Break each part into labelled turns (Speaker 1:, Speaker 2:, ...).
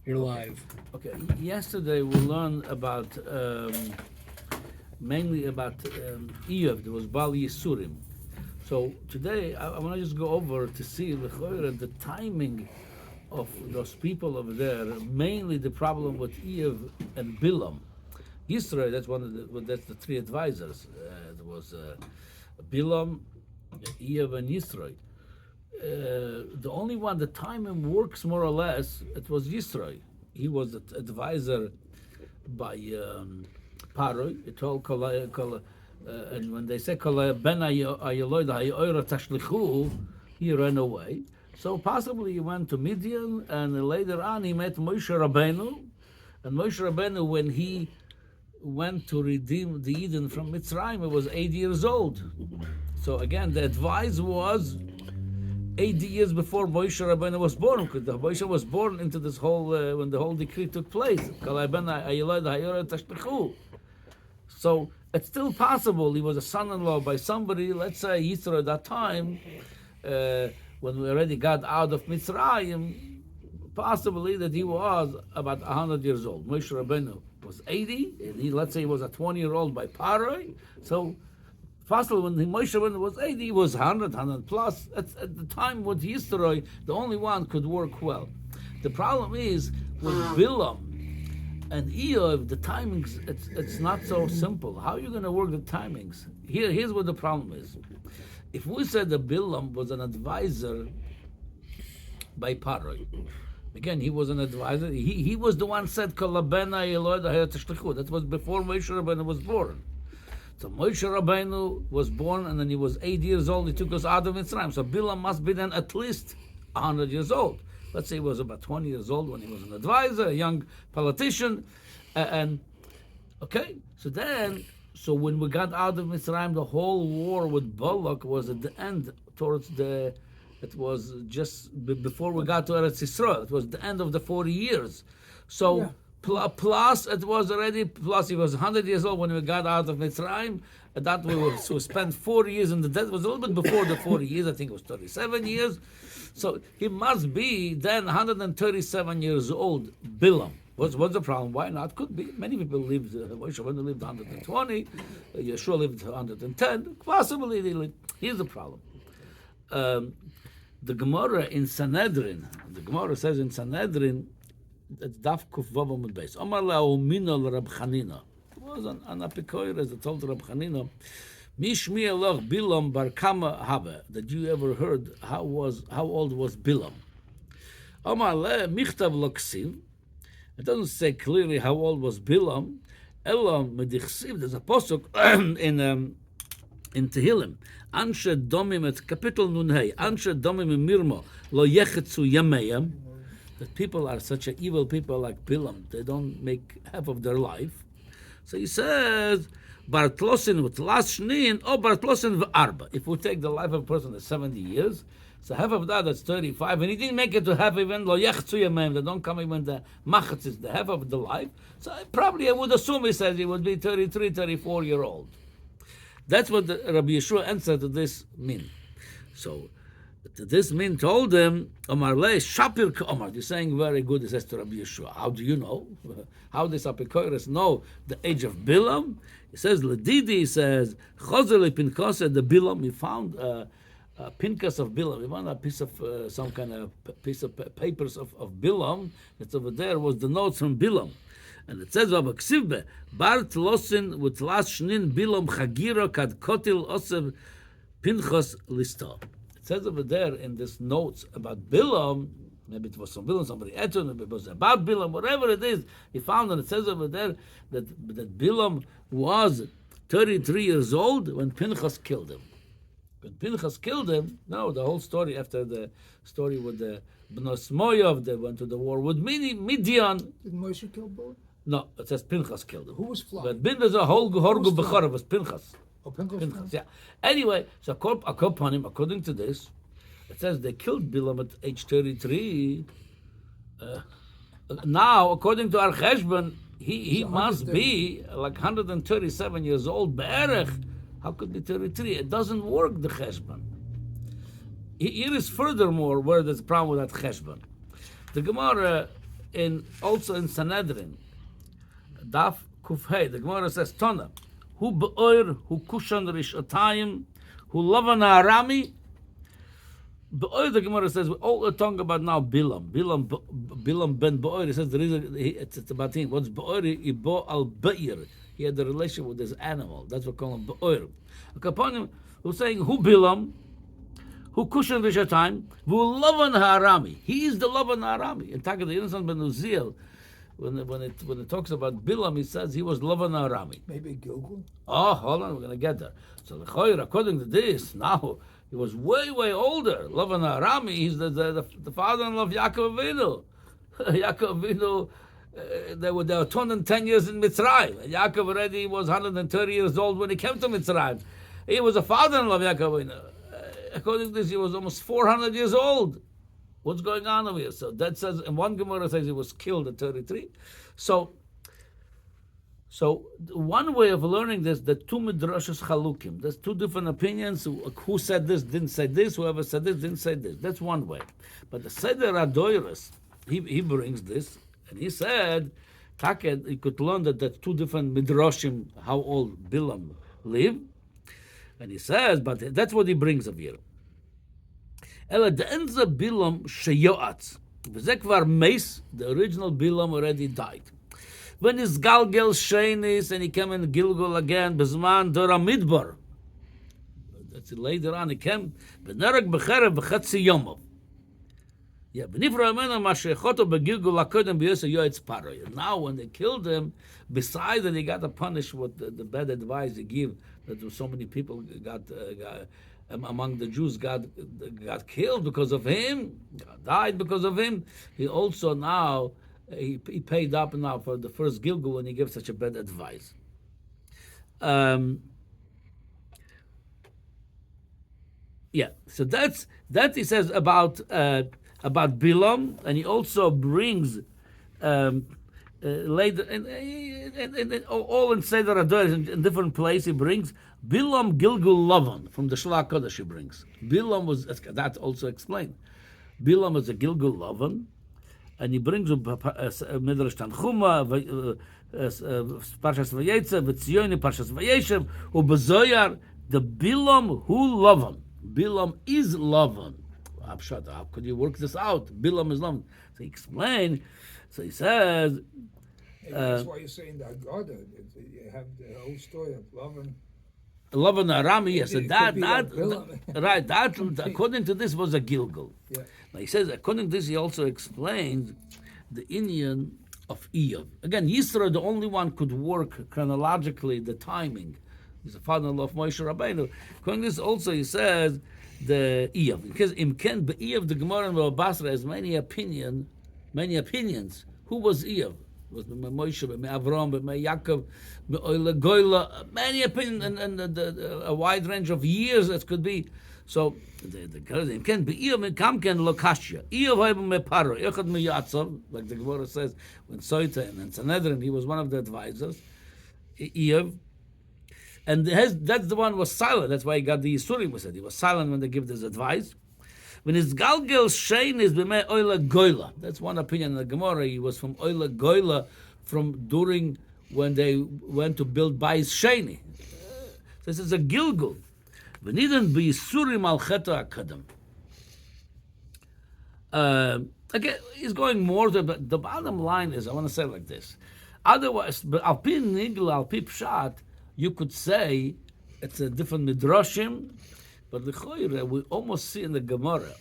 Speaker 1: You're live.
Speaker 2: Okay. Yesterday we learned about mainly about Iyov. There was Bal Yisurim. So today I want to just go over to see the timing of those people over there. Mainly the problem with Iyov and Bilam. Yisrael, that's the three advisors. There was Bilam, Iyov, and Yisrael. The only one, the timing works more or less, it was Yisrael. He was the advisor by Paroi. It told and when they say Ben Tashlichu, he ran away. So possibly he went to Midian, and later on he met Moshe Rabbeinu. And Moshe Rabbeinu, when he went to redeem the Eden from Mitzrayim, he was 80 years old. So again, the advice was 80 years before Moshe Rabbeinu was born, because Moshe was born into this whole, when the whole decree took place. So it's still possible he was a son-in-law by somebody, let's say Yisro at that time, when we already got out of Mitzrayim, possibly that he was about 100 years old. Moshe Rabbeinu was 80, and let's say he was a 20-year-old by Paroi, so possibly when Moshe Rabbeinu was 80, he was 100 plus. At the time with Yisroi, the only one could work well. The problem is with Bilam and Iyov, the timings, it's not so simple. How are you going to work the timings? Here's what the problem is. If we said that Bilam was an advisor by Paroi, again, he was an advisor. He was the one said, that was before Moshe Rabbeinu was born. So Moshe Rabbeinu was born, and then he was 8 years old. He took us out of Mitzrayim. So Bilam must be then at least 100 years old. Let's say he was about 20 years old when he was an advisor, a young politician. So when we got out of Mitzrayim, the whole war with Balak was at the end, it was just before we got to Eretz Yisrael. It was the end of the 40 years. So. Yeah. Plus, it was already, plus he was 100 years old when we got out of Mitzrayim, and that we spent 4 years in the desert. It was a little bit before the 40 years, I think it was 37 years. So he must be then 137 years old, Bilam. What's the problem? Why not? Could be. Many people lived, Moshe Rabbeinu lived 120, Yeshua lived 110, possibly they lived. Here's the problem. The Gemara in Sanhedrin, the Gemara says in Sanhedrin, it's Daf Kuf Vav Amud Beis. Omar Laumino Rab Chanina. It was an apikoyer, as it told Rab Chanina. Mishmi Eloch Bilam Bar Kama Habe. That you ever heard how old was Bilam? Omar Le Michtav Loksiv. It doesn't say clearly how old was Bilam. Elam Medichsiv. There's a posuk in Tehillim. Anshe Domim, it's Kapitel Nunhei. Anshe Domim Mirmo Lo Yechetzu Yameyam. That people are such an evil people like Bilam. They don't make half of their life. So he says, Bartlosin with last shnin or Bartlosin v'arba. If we take the life of a person that's 70 years, so half of that's 35, and he didn't make it to half even lo yachzu yamim. They don't come even the machatz is the half of the life. So I would assume he says he would be 33, 34-year-old. That's what the Rabbi Yeshua answer to this mean. So this man told him, Omar Le Shapir Omar. You're saying very good, he says to Rabbi Yeshua. How do you know? How does Apikoros know the age of Bilam? He says, Ledidi, he says, Chozeli Pinchas, the Bilam, he found a Pinchas of Bilam. He found a piece of, some kind of piece of papers of Bilam. That's over there, was the notes from Bilam. And it says, Ksivbe, Bart Losin with last Shnin Bilam Chagira Kad Kotil Osev Pinchas Listo. It says over there in this notes about Bilam, maybe it was from Bilam, somebody added to it, maybe it was about Bilam, whatever it is, he found, and it says over there that Bilam was 33 years old when Pinchas killed him. When Pinchas killed him, no, the whole story after the story with the Bnos Moav, they went to the war with Midian.
Speaker 3: Did Moshe kill Bilam?
Speaker 2: No, it says Pinchas killed him.
Speaker 3: Who was flogged?
Speaker 2: But Bin was a whole Horgu Bechor, was Pinchas.
Speaker 3: Oh, Pinchas.
Speaker 2: Yeah. Anyway, so according to this, it says they killed Bilam at age 33. Now, according to our Cheshbon, he must be like 137 years old. Be'erech. How could be 33? It doesn't work, the Cheshbon. Here is furthermore where there's a problem with that Cheshbon. The Gemara also in Sanhedrin, Daf Kufhei, the Gemara says, Tona, Hu be'oir, hu kushan rishatayim, hu lavan ha'arami. Be'oir, the Gemara says, we're all talking about now Bilam. Bilam ben Be'oir, it says it's about him. What's Be'oir? Ibo al Be'ir. He had a relationship with this animal. That's what we call him Be'oir. Upon him, who's saying, Hu Bilam, hu kushan rishatayim, hu lavan ha'arami. He is the lavan ha'arami. In Taka, the innocent ben Uziel, when it talks about Bilam, he says he was Lavan Arami.
Speaker 3: Maybe Gilgulim?
Speaker 2: Oh, hold on, we're going to get there. So the Choyer, according to this, now he was way older. Lavan Arami, he's the father-in-law of Yaakov Avinu. Yaakov Avinu, they were 210 years in Mitzrayim. And Yaakov already was 130 years old when he came to Mitzrayim. He was a father-in-law of Yaakov Avinu. According to this, he was almost 400 years old. What's going on over here? So that says, and one Gemara says he was killed at 33. So one way of learning this, the two midrashos chalukim. There's two different opinions. Who said this, didn't say this. Whoever said this, didn't say this. That's one way. But the Seder Adoiros, he brings this, and he said, Taket, he could learn that there's two different midrashim, how old Bilam lived. And he says, but that's what he brings over here. Ela the enza Bilam sheyoatz. V'zeh kvar meis, the original Bilam already died. When his Galgel Sheinis, and he came in Gilgul again, Bezman Dora Midbar. That's it, later on, he came, B'nerek b'cherev b'chetzi yomov. Yeah, B'nifra amena ma shechoto b'Gilgul akodem b'yoseh yoetz paroi. Now when they killed him, besides that he got to punish what the bad advice he gave, that so many people got among the Jews got killed because of him, died because of him. He also now, he paid up now for the first Gilgul when he gave such a bad advice. Yeah, so that he says about Bilam, and he also brings later, and all in Seder Adoros in different places, he brings Bilam Gilgul Lavan from the Shlach Kodesh. He brings Bilam was that also explained. Bilam was a Gilgul Lavan, and he brings Midrash Tanchuma, Parshas Vayetze, V'Tzioni, Parshas Vayeshev, uBezoyar the Bilam who Lavan. Bilam is Lavan. How could you work this out? Bilam is Lavan. So he explained. So he says.
Speaker 3: That's why you're saying that God, you have the whole story of
Speaker 2: Lavan Arami, yes. So that
Speaker 3: right.
Speaker 2: That according to this was a Gilgul.
Speaker 3: Yeah.
Speaker 2: Now he says, according to this, he also explained the Inyan of Iyov. Again, Yisro, the only one could work chronologically the timing. He's the father-in-law of Moshe Rabbeinu. According to this, also he says the Iyov, because Imken be'Iyov the Gemara and Basra has many opinions. Who was Iyov? Was Moshe, Avram, Yaakov, Oile Goyla, many opinions, and a wide range of years that could be. So the can be Iyov Kam Ken Lokashya. Iyov Haibim Meparo, Echad Miyatzov, like the Gemara says, when Soita and Sanhedrin, he was one of the advisors. Iyov. And that's the one who was silent. That's why he got the Yisurim, we said. He was silent when they give this advice. When his Galgel Shein is b'mei Oile Goyla. That's one opinion in the Gemara. He was from Oile Goyla from during when they went to build Bais Sheini. This is a Gilgul. V'niden b'Yisurim al Cheta Akadam. Again, he's going more to, but the bottom line is, I want to say it like this. Otherwise, but al pi nigla, al pi pshat, you could say it's a different midrashim, but the Choyre, we almost see in the Gemara,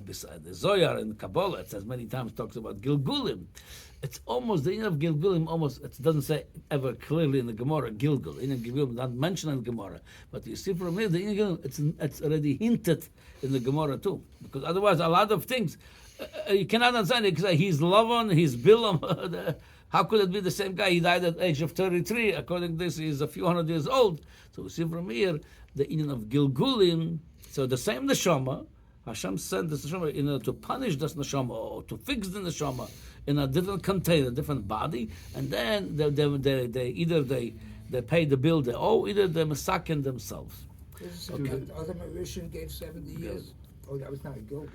Speaker 2: beside the Zohar and Kabbalah, it says many times, talks about Gilgulim. It's almost, the Inyan of Gilgulim, it doesn't say ever clearly in the Gemara, Gilgul. Inyan of Gilgulim, not mentioned in the Gemara. But you see from here, the Inyan of Gilgulim, it's already hinted in the Gemara too. Because otherwise, a lot of things, you cannot understand it, because he's Lavan, he's Bilam. How could it be the same guy? He died at the age of 33. According to this, he's a few hundred years old. So we see from here, the Inyan of Gilgulim, so the same neshama, Hashem sent this neshama in order to punish this neshama or to fix the neshama in a different container, different body, and then they either pay the bill they owe, either they massacre themselves.
Speaker 3: Okay. The other Mauritian gave 70 years. Oh, that was not a Gilgul.